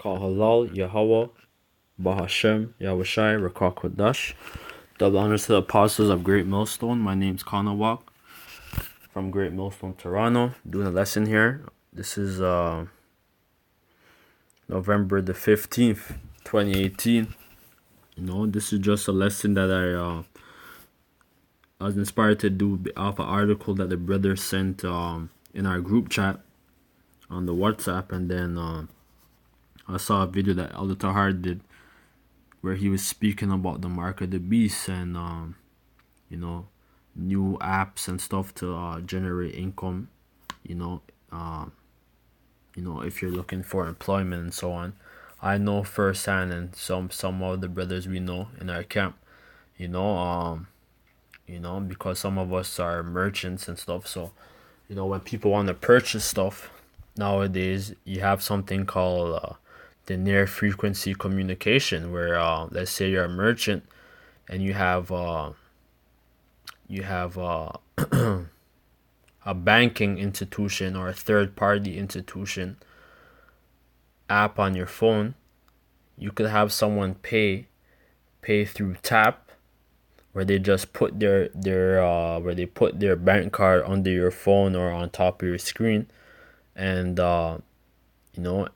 Call Halal, Yahweh, Bahashem, Yahushai, Rakah Kodash. Double honors to the apostles of Great Millstone. My name's Kanawak from Great Millstone, Toronto. Doing a lesson here. This is November the 15th, 2018. This is just a lesson that I was inspired to do off an article that the brother sent in our group chat on the WhatsApp, and then I saw a video that Elder Tahar did where he was speaking about the mark of the beast and new apps and stuff to generate income. If you're looking for employment and so on. I know firsthand, and some of the brothers we know in our camp, because some of us are merchants and stuff. So, when people want to purchase stuff nowadays, you have something called the near frequency communication, where let's say you're a merchant and you have a banking institution or a third party institution app on your phone. You could have someone pay through tap, where they just put their bank card under your phone or on top of your screen, and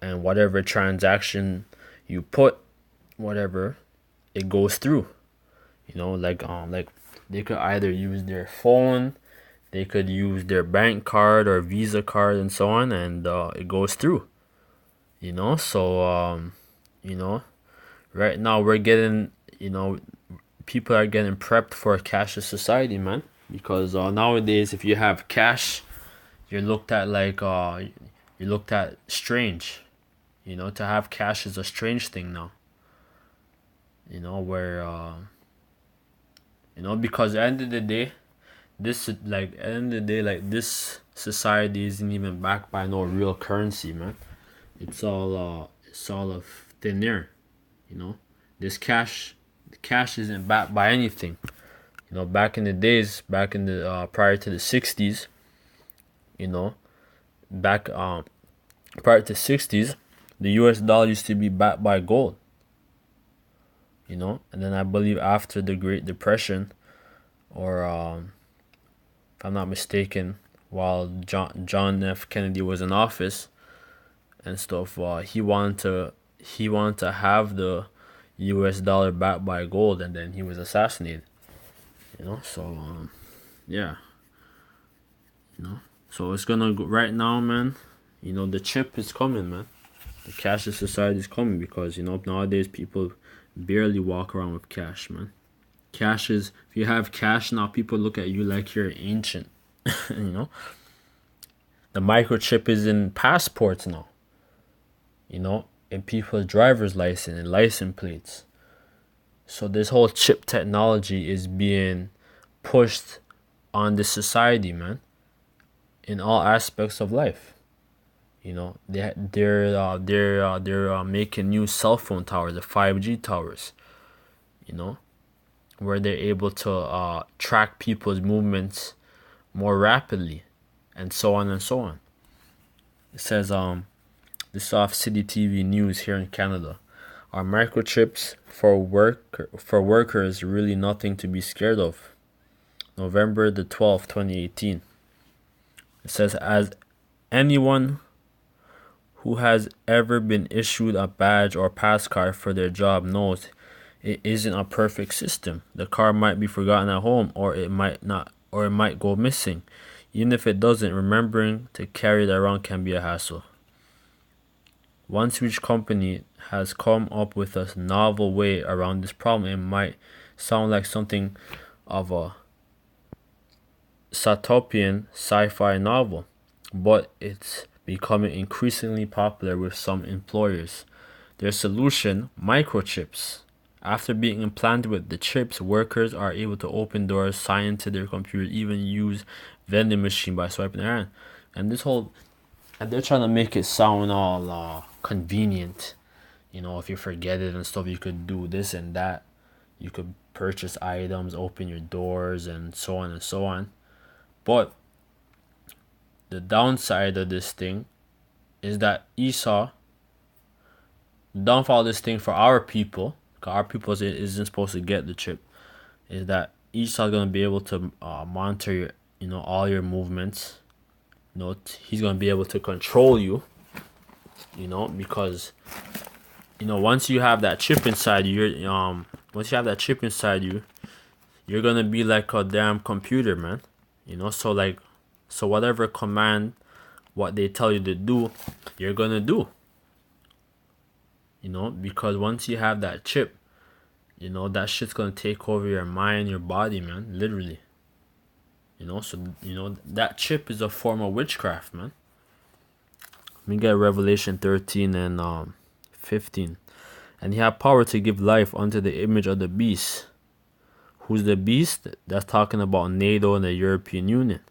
and whatever transaction you put, whatever, it goes through. Like they could either use their phone, they could use their bank card or Visa card and so on, and it goes through. So right now we're getting, people are getting prepped for a cashless society, man, because nowadays if you have cash, you're looked at strange. To have cash is a strange thing now. Where because at the end of the day, this society isn't even backed by no real currency, man. It's all of thin air. This cash isn't backed by anything. Back in the days, prior to the 60s, prior to 60s, the US dollar used to be backed by gold. And then I believe after the Great Depression, or if I'm not mistaken, while John F. Kennedy was in office and stuff, he wanted to have the US dollar backed by gold, and then he was assassinated. So so it's gonna go right now, man. The chip is coming, man. The cashless society is coming, because nowadays people barely walk around with cash, man. If you have cash now, people look at you like you're ancient. The microchip is in passports now. In people's driver's license and license plates. So this whole chip technology is being pushed on the society, man, in all aspects of life. They're making new cell phone towers, the 5G towers. Where they're able to track people's movements more rapidly, and so on and so on. It says this off City TV News here in Canada. Are microchips for workers really nothing to be scared of? November the 12th, 2018. It says, as anyone who has ever been issued a badge or pass card for their job knows, it isn't a perfect system. The card might be forgotten at home, or it might not, or it might go missing. Even if it doesn't, remembering to carry it around can be a hassle. One Swedish company has come up with a novel way around this problem. It might sound like something of a dystopian sci-fi novel, but it's becoming increasingly popular with some employers. Their solution, microchips. After being implanted with the chips, workers are able to open doors, sign into their computer, even use vending machine by swiping their hand. And they're trying to make it sound all convenient. If you forget it and stuff, you could do this and that. You could purchase items, open your doors, and so on and so on. But the downside of this thing is that Esau The downfall of this thing for our people, 'cause our people isn't supposed to get the chip, is that Esau's gonna be able to monitor your, all your movements. He's gonna be able to control you. Because once you have that chip inside you, you're gonna be like a damn computer, man. So whatever command, what they tell you to do, you're gonna do. Because once you have that chip, that shit's gonna take over your mind, your body, man, literally. So that chip is a form of witchcraft, man. Let me get Revelation 13 and 15. And he had power to give life unto the image of the beast. Who's the beast? That's talking about NATO and the European Union.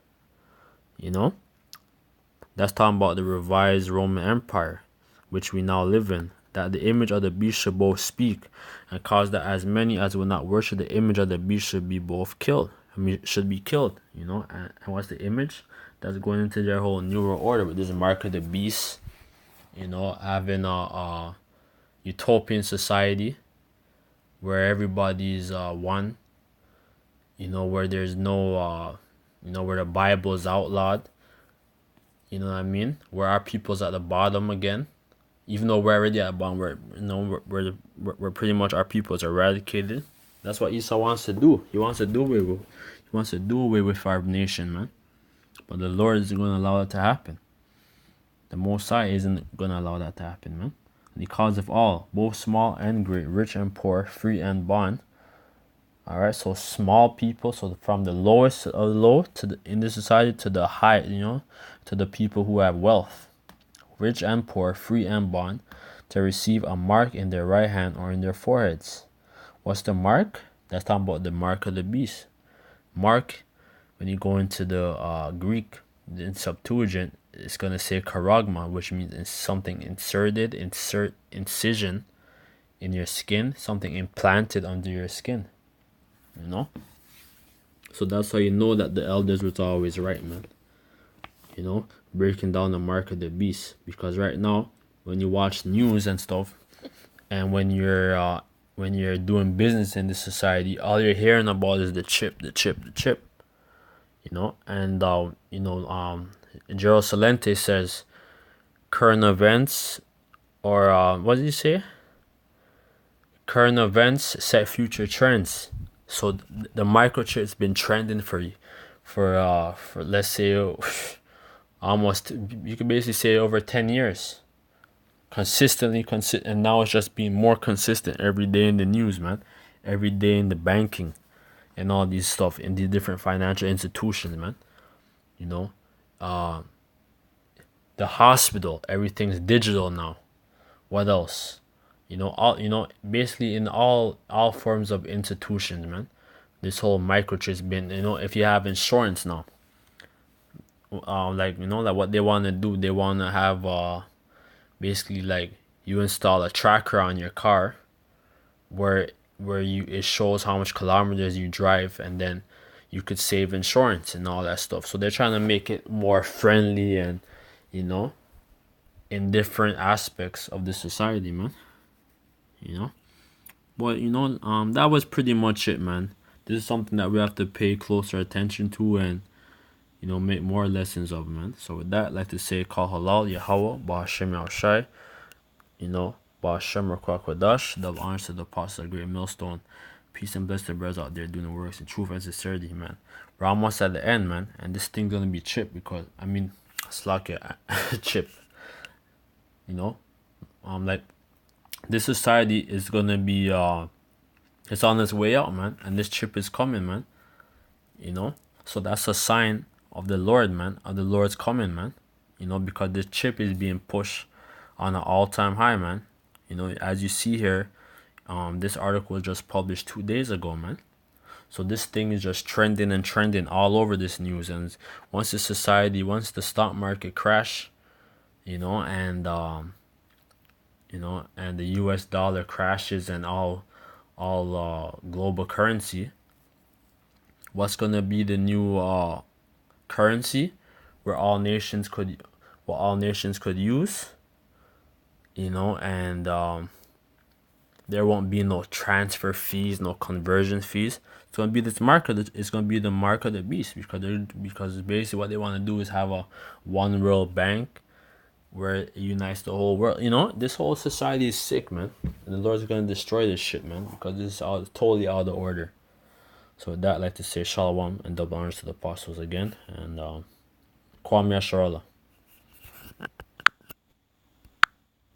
That's talking about the revised Roman Empire, which we now live in. That the image of the beast should both speak, and cause that as many as will not worship the image of the beast should be both killed. Should be killed. And what's the image? That's going into their whole new world order with this mark of the beast. Having a utopian society where everybody's one. Where there's no where the Bible is outlawed. You know what I mean? Where our people's at the bottom again. Even though we're already at the bottom, we're pretty much, our people's eradicated. That's what Esau wants to do. He wants to do away with our nation, man. But the Lord isn't going to allow that to happen. The Most High isn't going to allow that to happen, man. And he calls of all, both small and great, rich and poor, free and bond. Alright, so small people, so from the lowest of the low in the society to the high, to the people who have wealth. Rich and poor, free and bond, to receive a mark in their right hand or in their foreheads. What's the mark? That's talking about the mark of the beast. Mark, when you go into the Greek, in Septuagint, it's going to say charagma, which means it's something incision in your skin, something implanted under your skin. So that's how you know that the elders was always right, man. Breaking down the mark of the beast. Because right now, when you watch news and stuff, and when you're doing business in this society, all you're hearing about is the chip. And Gerald Salente says current events, or what did he say? Current events set future trends. So the microchip's been trending for let's say almost, you could basically say, over 10 years. Consistently, and now it's just being more consistent every day in the news, man. Every day in the banking and all these stuff in these different financial institutions, man. The hospital, everything's digital now. What else? Basically in all forms of institutions, man. This whole microchip's been, if you have insurance now, like what they want to do, they want to have basically like you install a tracker on your car where it shows how much kilometers you drive, and then you could save insurance and all that stuff. So they're trying to make it more friendly and in different aspects of the society, man. But that was pretty much it, man. This is something that we have to pay closer attention to and make more lessons of, man. So with that, I'd like to say, Kal Halal, Yahweh, Ba'ashem Yahushai, Ba'ashem Rakwakadash, double honors to the apostle, great millstone. Peace and bless the brothers out there doing the works in truth and sincerity, man. We're almost at the end, man, and this thing's gonna be chipped because, it's like a chip. Like, this society is gonna be, it's on its way out, man, and this chip is coming, man. So that's a sign of the Lord, man, of the Lord's coming, man. Because this chip is being pushed on an all-time high, man. As you see here, this article was just published 2 days ago, man. So this thing is just trending and trending all over this news. And once the stock market crash, and the US dollar crashes and all global currency, what's gonna be the new currency where all nations could use, and There won't be no transfer fees, no conversion fees. It's gonna be this mark of it's gonna be the mark of the beast, because basically what they want to do is have a one world bank where it unites the whole world. This whole society is sick, man. And the Lord's gonna destroy this shit, man, because this is all totally out of order. So with that, I'd like to say shalom and double honors to the apostles again, and Kwame Yasharallah.